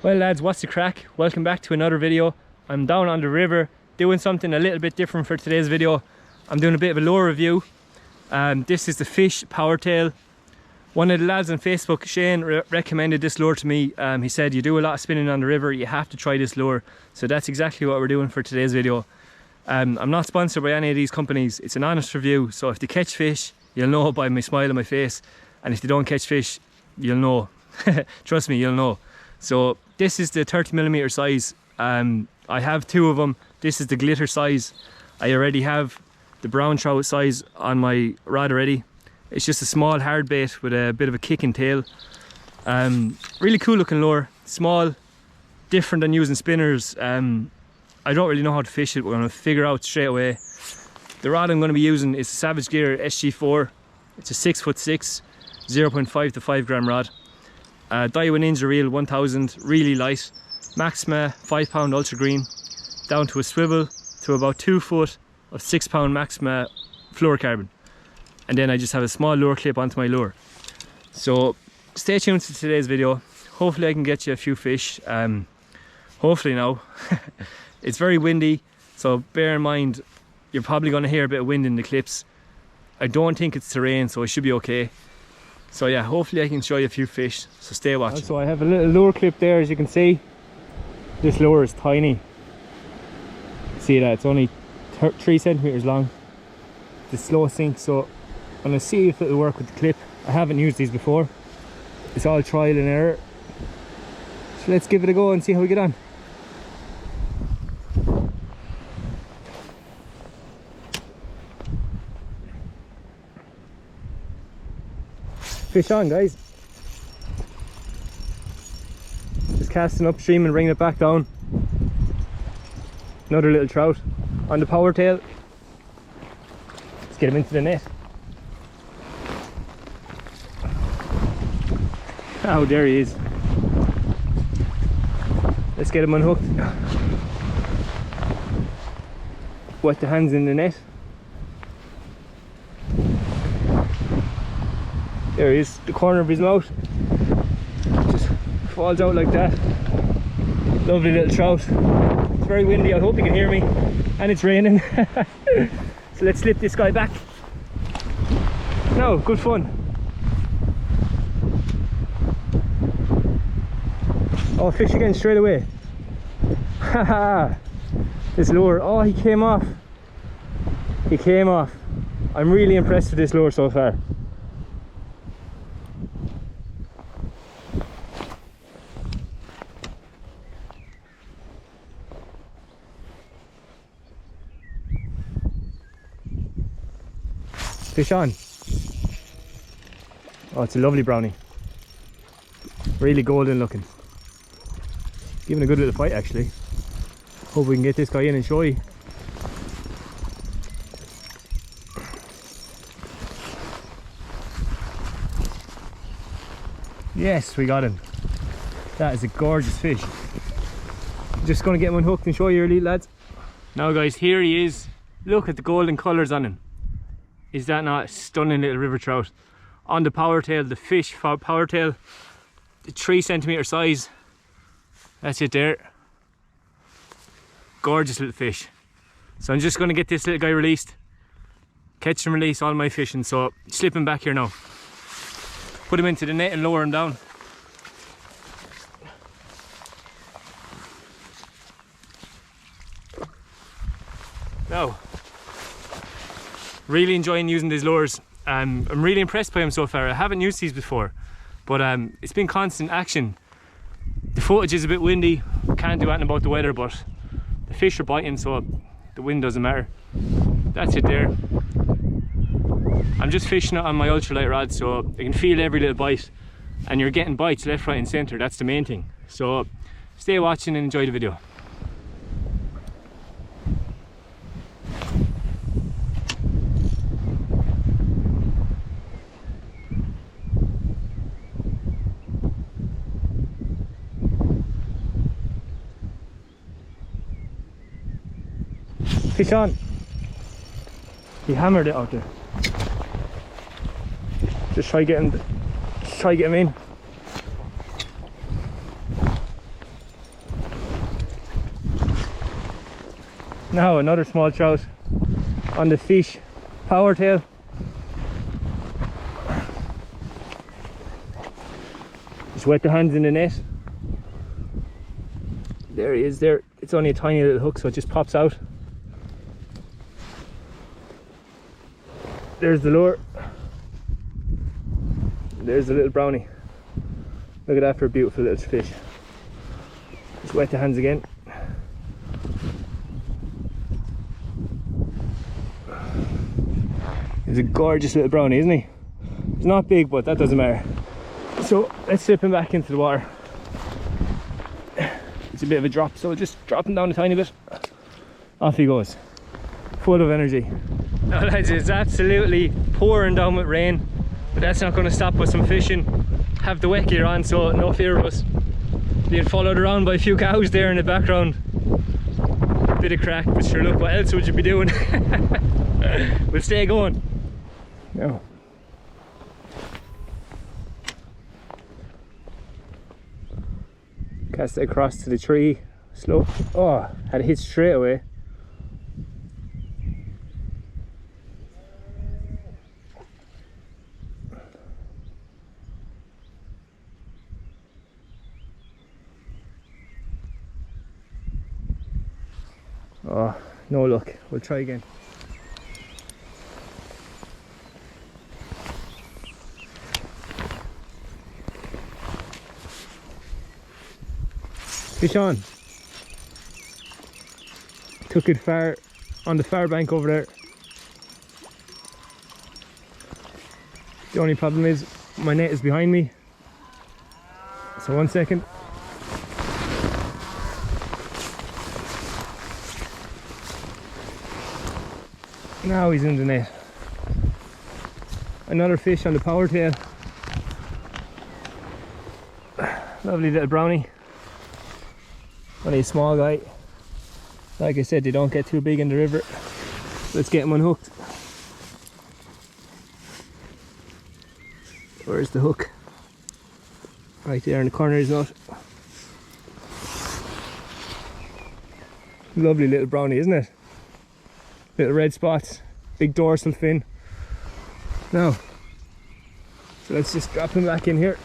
Well lads, what's the crack? Welcome back to another video. I'm down on the river doing something a little bit different for today's video. I'm doing a bit of a lure review. This is the Fiiish Powertail. One of the lads on Facebook, Shane, recommended this lure to me. He said you do a lot of spinning on the river, you have to try this lure. So that's exactly what we're doing for today's video. I'm not sponsored by any of these companies. It's an honest review, so if they catch fish, you'll know by my smile on my face. And if they don't catch fish, you'll know. Trust me, you'll know. So this is the 30mm size. I have two of them. This is the glitter size. I already have the brown trout size on my rod already. It's just a small hard bait with a bit of a kicking tail. Really cool looking lure. Small, different than using spinners. I don't really know how to fish it. We're going to figure out straight away. The rod I'm going to be using is a Savage Gear SG4. It's a 6'6", 0.5 to 5 gram rod. Daiwa Ninja Reel 1000, really light. Maxima 5 pound ultra green, down to a swivel to about 2 foot of 6 pound Maxima fluorocarbon. And then I just have a small lure clip onto my lure. So stay tuned to today's video. Hopefully I can get you a few fish. Hopefully now. It's very windy, so bear in mind you're probably going to hear a bit of wind in the clips. I don't think it's terrain, so it should be okay. So yeah, hopefully I can show you a few fish, so stay watching. So I have a little lure clip there, as you can see. This lure is tiny. See that, it's only 3 centimeters long. It's a slow sink, so I'm going to see if it'll work with the clip. I haven't used these before. It's all trial and error. So let's give it a go and see how we get on. Fish on, guys. Just casting upstream and bringing it back down. Another little trout on the Powertail. Let's get him into the net. Oh, there he is. Let's get him unhooked. Wet the hands in the net. There he is, the corner of his mouth. Just falls out like that. Lovely little trout. It's very windy, I hope you can hear me. And it's raining. So let's slip this guy back. No, good fun. Oh, fish again straight away. Haha. This lure, oh, he came off. He came off. I'm really impressed with this lure so far. Fish on. Oh, it's a lovely brownie. Really golden looking. Giving a good little fight actually. Hope we can get this guy in and show you. Yes, we got him. That is a gorgeous fish. Just going to get him unhooked and show you early, lads. Now guys, here he is. Look at the golden colours on him. Is that not a stunning little river trout? On the Powertail, the Fiiish Powertail, the 3 centimeter size. That's it there. Gorgeous little fish. So I'm just going to get this little guy released. Catch and release all my fishing. So slip him back here now. Put him into the net and lower him down. Now, really enjoying using these lures. I'm really impressed by them so far. I haven't used these before, but it's been constant action. The footage is a bit windy, can't do anything about the weather, but the fish are biting, so the wind doesn't matter. That's it there. I'm just fishing it on my ultralight rod, so I can feel every little bite, and you're getting bites left, right and centre. That's the main thing. So stay watching and enjoy the video. Fish on. He hammered it out there. Just try get him in. Now another small trout on the Fiiish Powertail. Just wet the hands in the net. There he is there. It's only a tiny little hook, so it just pops out. There's the lure. There's the little brownie. Look at that for a beautiful little fish. Just wet the hands again. He's a gorgeous little brownie, isn't he? He's not big, but that doesn't matter. So let's slip him back into the water. It's a bit of a drop, so just drop him down a tiny bit. Off he goes, full of energy. Now lads, it's absolutely pouring down with rain, but that's not going to stop us from fishing. Have the wet gear on, so no fear of us being followed around by a few cows there in the background. Bit of crack, but sure, look, what else would you be doing? We'll stay going. No. Cast it across to the tree. Slow. Oh, had it hit straight away. Oh, no luck. We'll try again. Fish on. Took it far on the far bank over there. The only problem is my net is behind me. So 1 second. Now he's in the net. Another fish on the Powertail. Lovely little brownie. Only a small guy. Like I said, they don't get too big in the river. Let's get him unhooked. Where's the hook? Right there in the corner, he's not. Lovely little brownie, isn't it? Little red spots, big dorsal fin. Now, so let's just drop him back in here.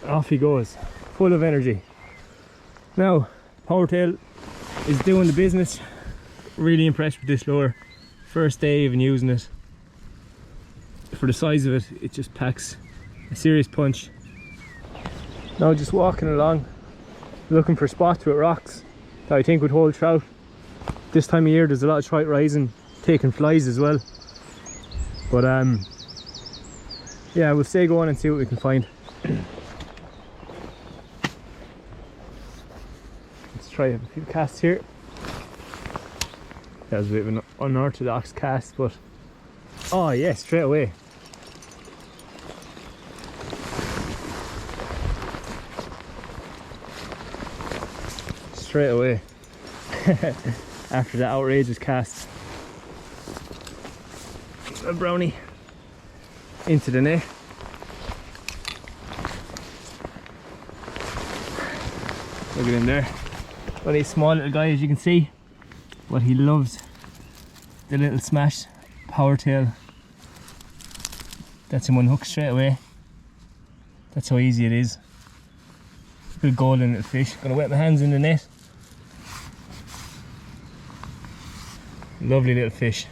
Off he goes, full of energy. Now, Powertail is doing the business. Really impressed with this lure. First day even using it. For the size of it, it just packs a serious punch. Now just walking along, looking for spots with rocks that I think would hold trout. This time of year there's a lot of trout rising, taking flies as well. But yeah, we'll stay going and see what we can find. Let's try a few casts here. That was a bit of an unorthodox cast, but oh yeah, straight away. Straight away. After that outrageous cast. A brownie into the net. Look at him there. Well, he's a small little guy, as you can see, but he loves the little smash Powertail. That's him unhooked straight away. That's how easy it is. Good golden little fish. Gonna wet my hands in the net. Lovely little fish.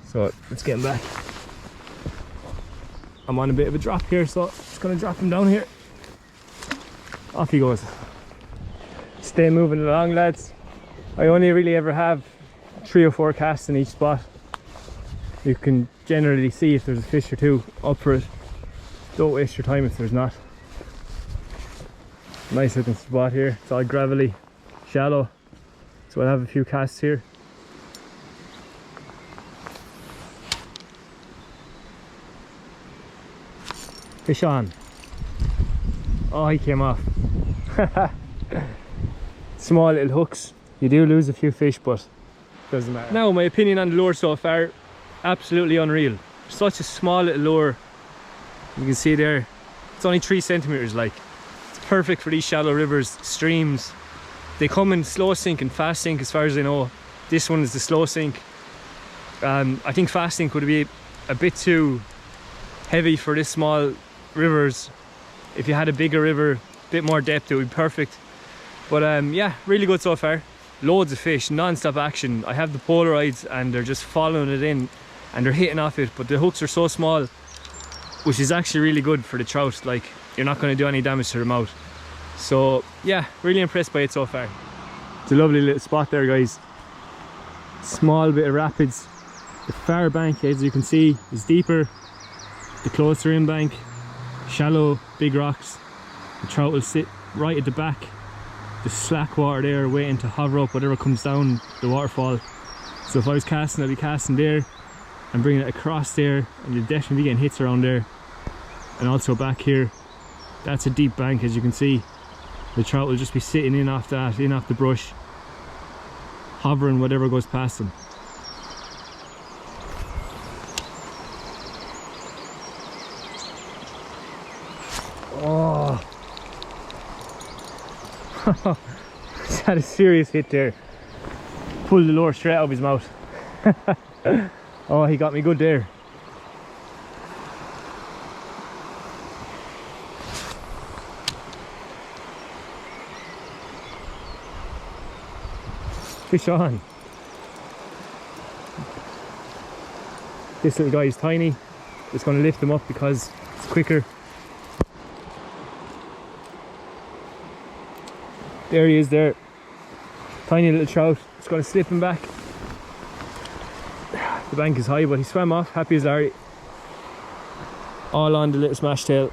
So let's get him back. I'm on a bit of a drop here, so just gonna drop him down here. Off he goes. Stay moving along, lads. I only really ever have 3 or 4 casts in each spot. You can generally see if there's a fish or two up for it. Don't waste your time if there's not. Nice looking spot here. It's all gravelly, shallow. So I'll have a few casts here. Fish on. Oh, he came off. Small little hooks. You do lose a few fish, but doesn't matter. Now, my opinion on the lure so far, absolutely unreal. Such a small little lure. You can see there, it's only 3 centimeters, like. It's perfect for these shallow rivers, streams. They come in slow sink and fast sink as far as I know. This one is the slow sink. I think fast sink would be a bit too heavy for this small rivers. If you had a bigger river, a bit more depth, it would be perfect. But yeah, really good so far. Loads of fish, non-stop action. I have the Polaroids and they're just following it in and they're hitting off it, but the hooks are so small, which is actually really good for the trout. Like, you're not going to do any damage to the mouth. So yeah, really impressed by it so far. It's a lovely little spot there, guys. Small bit of rapids. The far bank, as you can see, is deeper. The closer in bank, shallow, big rocks. The trout will sit right at the back. The slack water there waiting to hover up whatever comes down the waterfall. So if I was casting, I'd be casting there and bringing it across there, and you'll definitely be getting hits around there. And also back here, that's a deep bank, as you can see. The trout will just be sitting in off that, in off the brush, hovering whatever goes past them. Oh, he's had a serious hit there. Pulled the lure straight out of his mouth. Oh, he got me good there. Fish on. This little guy is tiny. It's going to lift him up because it's quicker. There he is there. Tiny little trout. It's going to slip him back. The bank is high, but he swam off. Happy as Larry. All on the little smash tail.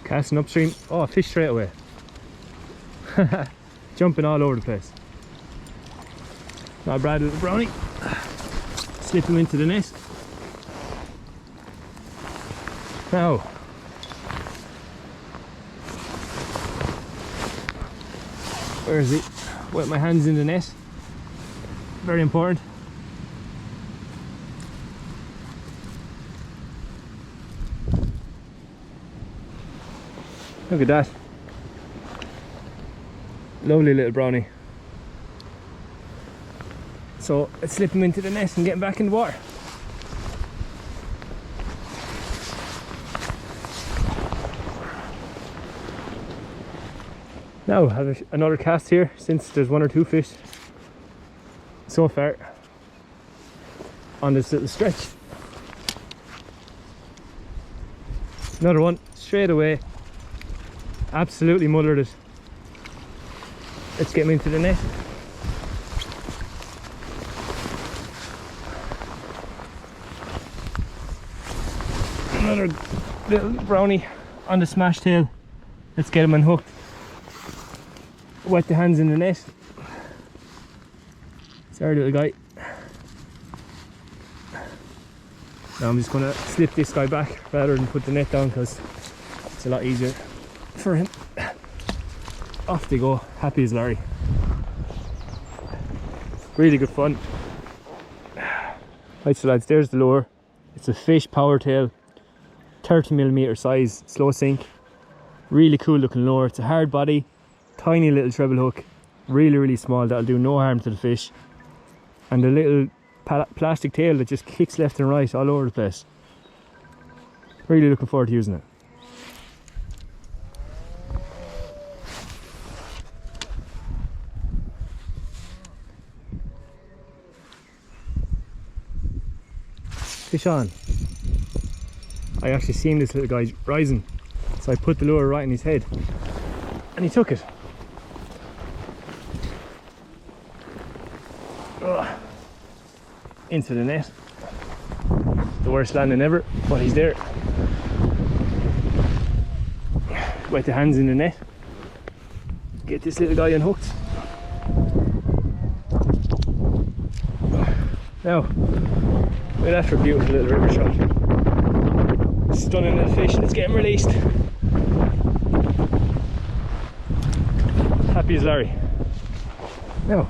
Casting upstream. Oh, fish straight away. Jumping all over the place. Not a bad little brownie. Slip him into the net. Now, where is he? Wet my hands in the net. Very important. Look at that. Lovely little brownie. So let's slip him into the net and get him back in the water. Now have another cast here, since there's one or two fish so far on this little stretch. Another one straight away. Absolutely mullered it. Let's get him into the net. Another little brownie on the smash tail. Let's get him unhooked. Wet the hands in the net. Sorry, little guy. Now I'm just going to slip this guy back rather than put the net down, because it's a lot easier for him. Off they go. Happy as Larry. Really good fun. Right, so lads, there's the lure. It's a Fiiish Powertail, 30mm size, slow sink. Really cool looking lure. It's a hard body, tiny little treble hook, really small, that'll do no harm to the fish. And a little plastic tail that just kicks left and right all over the place. Really looking forward to using it. Fish on. I actually seen this little guy rising, so I put the lure right in his head and he took it. Ugh. Into the net. The worst landing ever, but he's there. Wet the hands in the net. Get this little guy unhooked. Now, wait after a beautiful little river shot. Stunning little fish. Let's get him released. Happy happy as Larry. No.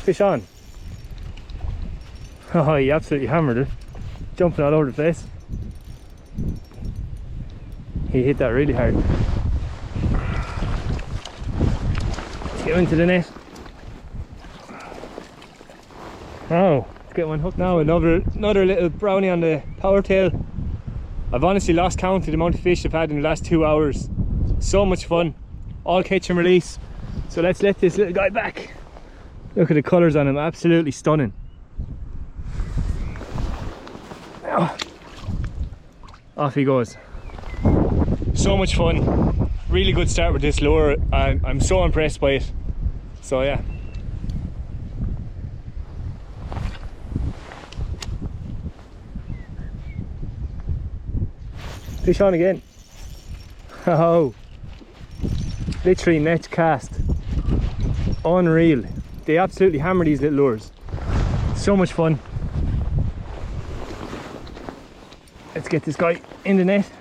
Fish on. Oh, he absolutely hammered it. Jumping all over the place. He hit that really hard. Let's get into the net. Oh, let's get one hooked now. Another little brownie on the Powertail. I've honestly lost count of the amount of fish I've had in the last 2 hours. So much fun. All catch and release. So let's let this little guy back. Look at the colours on him, absolutely stunning. Oh. Off he goes. So much fun. Really good start with this lure. I'm so impressed by it. So yeah. Fish on again. Oh. Literally net cast. Unreal. They absolutely hammer these little lures. So much fun. Let's get this guy in the net.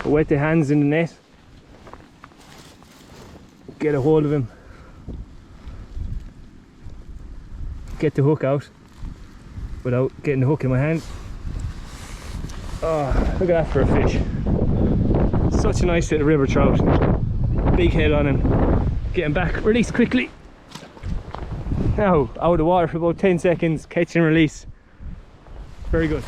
Wet the hands in the net. Get a hold of him. Get the hook out without getting the hook in my hand. Oh, look at that for a fish. Such a nice little river trout. Big head on him. Getting back, release quickly. Now, out of the water for about 10 seconds, catch and release. Very good.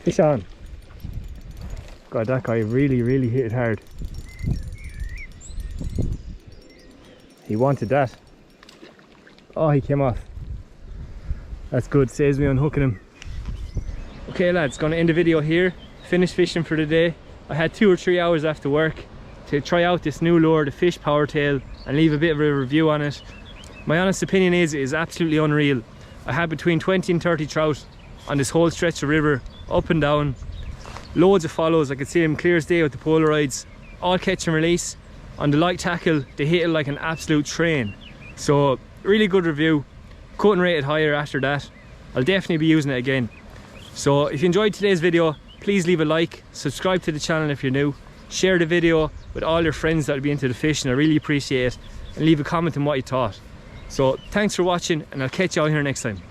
Fish on. God, that guy really hit it hard. He wanted that. Oh, he came off. That's good, saves me unhooking him. Okay lads, gonna end the video here. Finished fishing for the day. I had 2 or 3 hours after work to try out this new lure, the Fiiish Powertail, and leave a bit of a review on it. My honest opinion is it is absolutely unreal. I had between 20 and 30 trout on this whole stretch of river, up and down. Loads of follows, I could see them clear as day with the Polaroids. All catch and release. On the light tackle, they hit it like an absolute train. So, really good review. Couldn't rate it higher after that. I'll definitely be using it again. So, if you enjoyed today's video, please leave a like, subscribe to the channel if you're new, share the video with all your friends that will be into the fishing, I really appreciate it, and leave a comment on what you thought. So, thanks for watching, and I'll catch you all here next time.